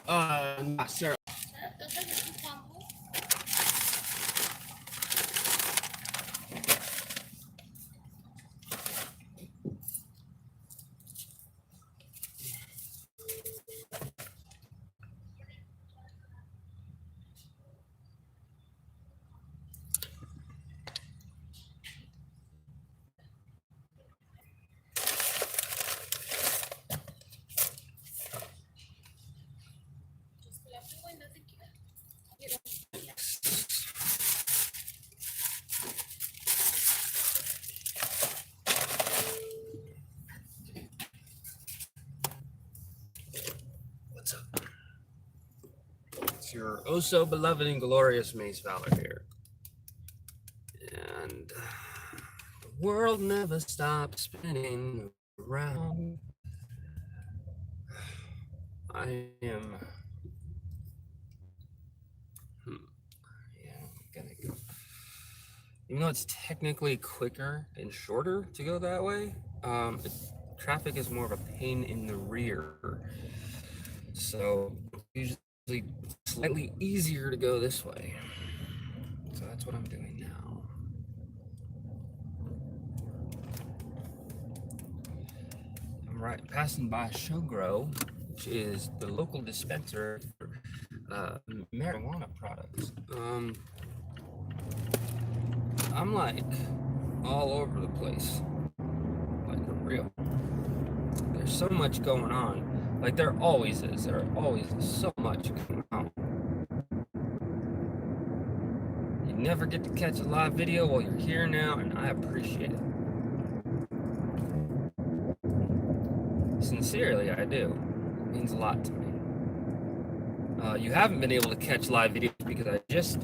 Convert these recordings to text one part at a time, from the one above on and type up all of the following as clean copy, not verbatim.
Not sure. What's up? It's your oh so beloved and glorious Mace Valor here. And the world never stops spinning around. I am. Yeah, I'm gonna go. Even though it's technically quicker and shorter to go that way, traffic is more of a pain in the rear. So usually slightly easier to go this way. So that's what I'm doing now. I'm passing by Showgrow, which is the local dispenser for marijuana products. I'm like all over the place, like for real. There's so much going on. Like there always is. There always is so much going on. You never get to catch a live video while you're here now, and I appreciate it. Sincerely, I do. It means a lot to me. You haven't been able to catch live videos because I just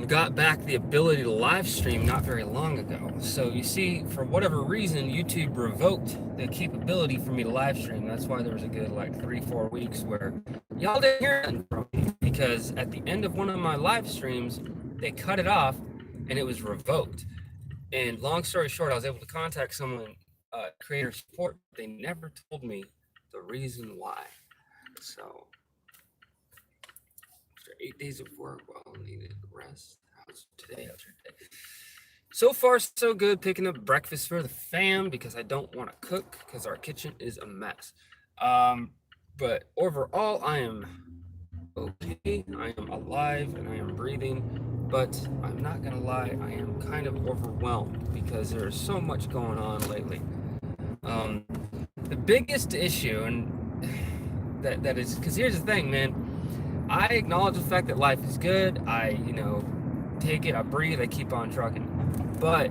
got back the ability to live stream not very long ago. So you see, for whatever reason, YouTube revoked the capability for me to live stream. That's why there was a good like 3-4 weeks where y'all didn't hear anything from me, because at the end of one of my live streams, they cut it off and it was revoked. And long story short, I was able to contact someone, creator support. They never told me the reason why. So after 8 days of work, well needed rest. How's today? How's your day? So far, so good. Picking up breakfast for the fam because I don't want to cook because our kitchen is a mess. But overall, I am okay. I am alive and I am breathing. But I'm not gonna lie, I am kind of overwhelmed because there's so much going on lately. The biggest issue, and that is, because here's the thing, man. I acknowledge the fact that life is good. I, take it, I breathe, I keep on trucking. But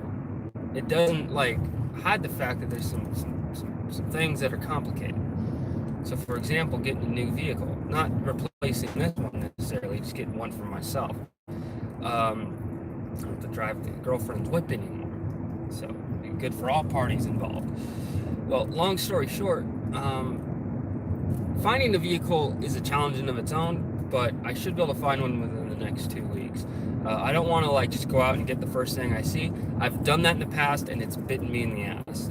it doesn't like hide the fact that there's some things that are complicated. So for example, getting a new vehicle, not replacing this one necessarily, just getting one for myself. I don't have to drive the girlfriend's whip anymore. So good for all parties involved. Well, long story short, finding a vehicle is a challenge in of its own, but I should be able to find one within the next 2 weeks. I don't want to like just go out and get the first thing I see. I've done that in the past and it's bitten me in the ass.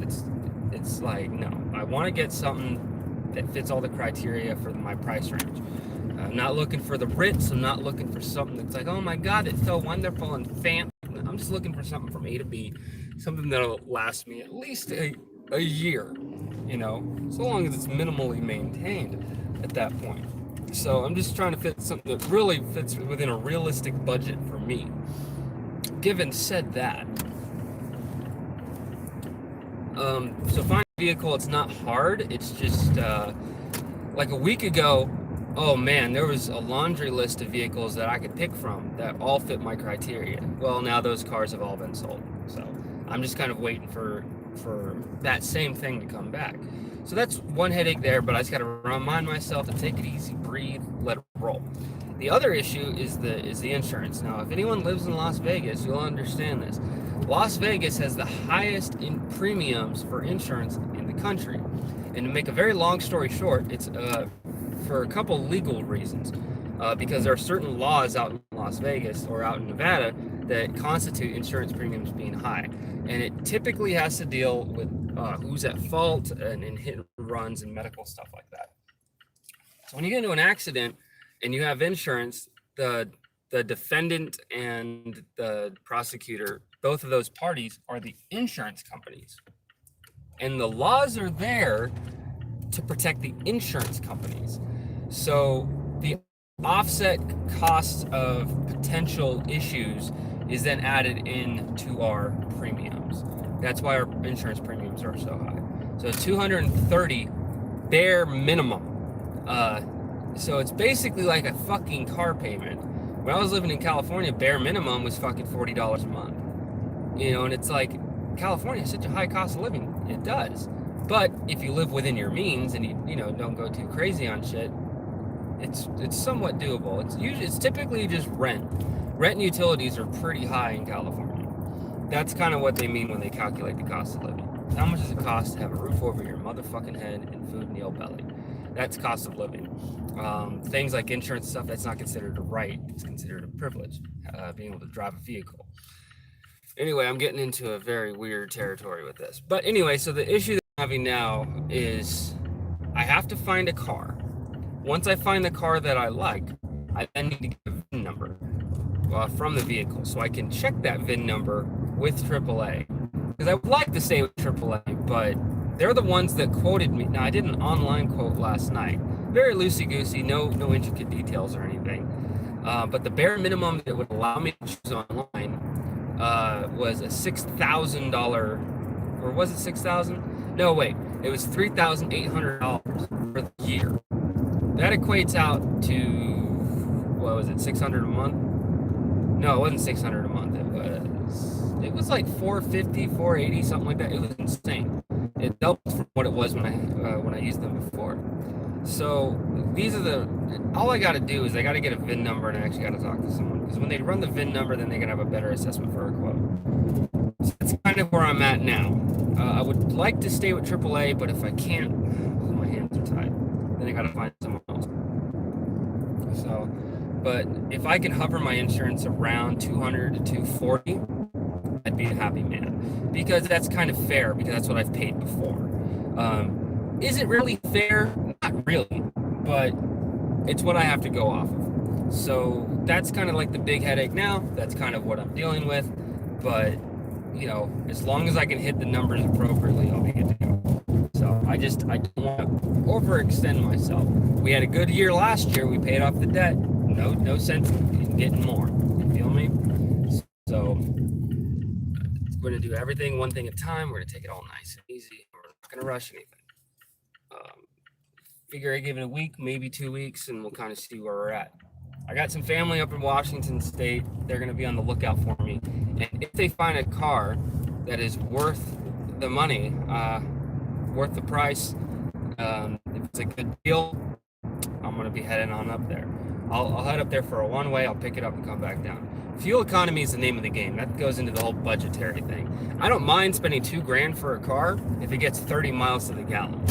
It's like, no, I want to get something that fits all the criteria for my price range. I'm not looking for the Ritz. I'm not looking for something that's like, oh my God, it's so wonderful and fancy. I'm just looking for something from A to B, something that'll last me at least a year, so long as it's minimally maintained at that point. So I'm just trying to fit something that really fits within a realistic budget for me. Given said that, so finding a vehicle, it's not hard. It's just like a week ago, oh man, there was a laundry list of vehicles that I could pick from that all fit my criteria. Well, now those cars have all been sold. So I'm just kind of waiting for that same thing to come back. So that's one headache there, but I just got to remind myself to take it easy, breathe, let it roll. The other issue is the insurance. Now, if anyone lives in Las Vegas, you'll understand this. Las Vegas has the highest in premiums for insurance in the country. And to make a very long story short, it's for a couple legal reasons. Because there are certain laws out in Las Vegas or out in Nevada that constitute insurance premiums being high. And it typically has to deal with who's at fault and hit and runs and medical stuff like that. So when you get into an accident and you have insurance, the defendant and the prosecutor, both of those parties are the insurance companies. And the laws are there to protect the insurance companies. So the offset cost of potential issues is then added into our premiums. That's why our insurance premiums are so high. So 230 bare minimum. So it's basically like a fucking car payment. When I was living in California, bare minimum was fucking $40 a month. You know, and it's like, California has such a high cost of living. It does. But if you live within your means and you know, don't go too crazy on shit, it's somewhat doable. It's typically just rent. Rent and utilities are pretty high in California. That's kind of what they mean when they calculate the cost of living. How much does it cost to have a roof over your motherfucking head and food in your belly? That's cost of living. Things like insurance stuff, that's not considered a right. It's considered a privilege, being able to drive a vehicle. Anyway, I'm getting into a very weird territory with this. But anyway, so the issue that I'm having now is I have to find a car. Once I find the car that I like, I then need to get a VIN number from the vehicle so I can check that VIN number with AAA. Because I would like to stay with AAA, but they're the ones that quoted me. Now, I did an online quote last night. Very loosey-goosey, no intricate details or anything. But the bare minimum that would allow me to choose online was a $6,000, or was it 6,000? No, wait, it was $3,800 for the year. That equates out to, what was it, 600 a month? No, it wasn't 600 a month. It was like 450, 480, something like that. It was insane. It doubled from what it was when I used them before. So these are all I got to do is I got to get a VIN number and I actually got to talk to someone, because when they run the VIN number, then they can have a better assessment for a quote. So that's kind of where I'm at now. I would like to stay with AAA, but if I can't, my hands are tied, then I got to find someone else. So, but if I can hover my insurance around 200 to 240, I'd be a happy man, because that's kind of fair, because that's what I've paid before. Is it really fair? Not really, but it's what I have to go off of. So that's kind of like the big headache now. That's kind of what I'm dealing with. But, you know, as long as I can hit the numbers appropriately, I'll be good to go. So I don't want to overextend myself. We had a good year last year. We paid off the debt. No sense in getting more. You feel me? So we're going to do everything one thing at a time. We're going to take it all nice and easy. We're not going to rush anything. Figure I give it a week, maybe 2 weeks, and we'll kind of see where we're at. I got some family up in Washington State. They're going to be on the lookout for me. And if they find a car that is worth the money, worth the price, if it's a good deal, I'm going to be heading on up there. I'll head up there for a one-way. I'll pick it up and come back down. Fuel economy is the name of the game. That goes into the whole budgetary thing. I don't mind spending $2,000 for a car if it gets 30 miles to the gallon.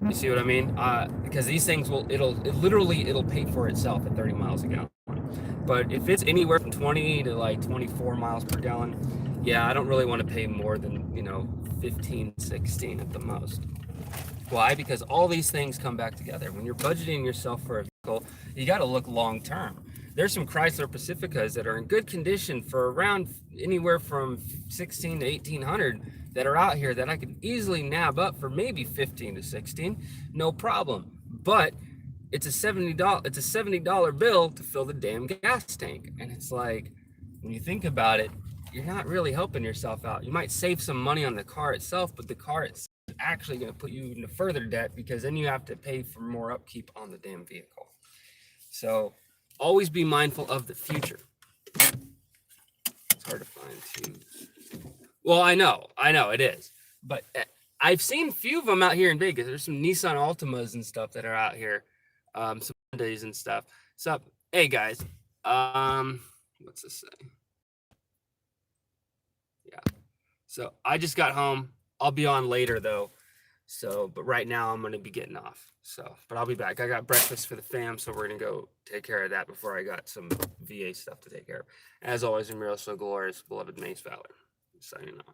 You see what I mean? Because these things it'll pay for itself at 30 miles a gallon. But if it's anywhere from 20 to like 24 miles per gallon, yeah, I don't really want to pay more than, 15, 16 at the most. Why? Because all these things come back together. When you're budgeting yourself for a vehicle, you got to look long term. There's some Chrysler Pacificas that are in good condition for around anywhere from 16 to 1800 that are out here that I could easily nab up for maybe 15 to 16, no problem. But it's a $70 bill to fill the damn gas tank. And it's like, when you think about it, you're not really helping yourself out. You might save some money on the car itself, but the car itself is actually going to put you into further debt, because then you have to pay for more upkeep on the damn vehicle. So always be mindful of the future. It's hard to find too. Well, I know it is, but I've seen a few of them out here in Vegas. There's some Nissan Altimas and stuff that are out here, some Hyundais and stuff. So, hey guys, what's this say? Yeah. So I just got home. I'll be on later though. So, but right now I'm going to be getting off. So, but I'll be back. I got breakfast for the fam, so we're going to go take care of that before I got some VA stuff to take care of. As always, Ramiro, so glorious, beloved Mace Valor. Signing off.